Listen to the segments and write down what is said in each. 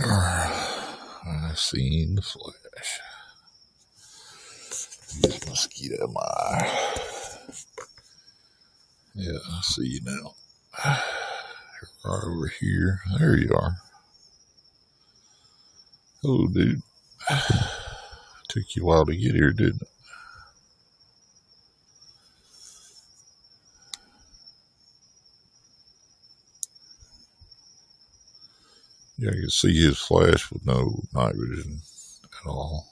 I seen the flash. This mosquito in my eye. Yeah, I see you now. Right over here. There you are. Hello, dude. Took you a while to get here, didn't it? Yeah, I can see his flash with no night vision at all.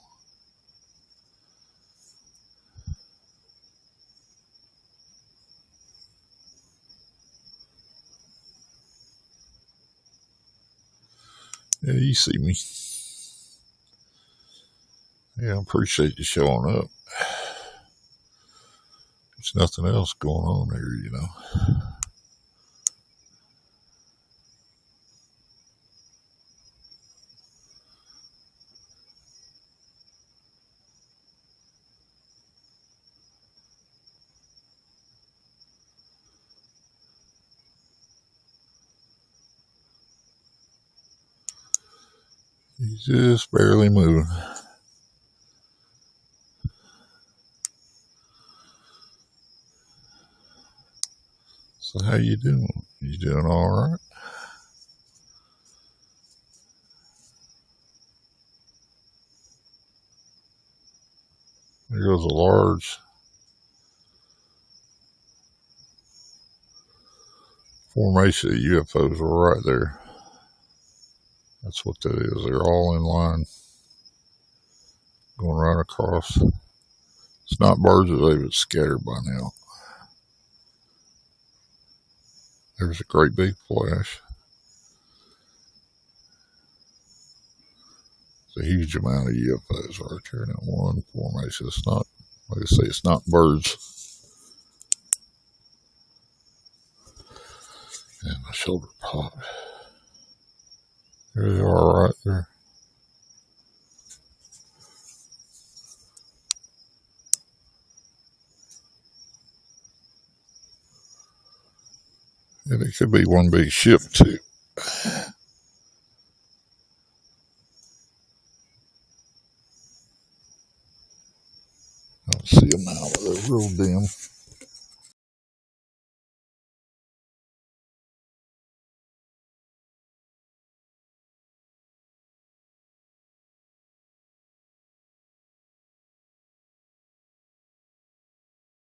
Yeah, you see me. Yeah, I appreciate you showing up. There's nothing else going on here, you know. He's just barely moving. So how you doing? You doing all right? There goes a large formation of UFOs right there. That's what that is. They're all in line, going right across. It's not birds that they've been scattered by now. There's a great big flash. It's a huge amount of UFOs right there in that one formation. It's not, like I say, it's not birds. And my shoulder popped. There they are right there. And it could be one big ship too. I don't see them now, but they're real dim.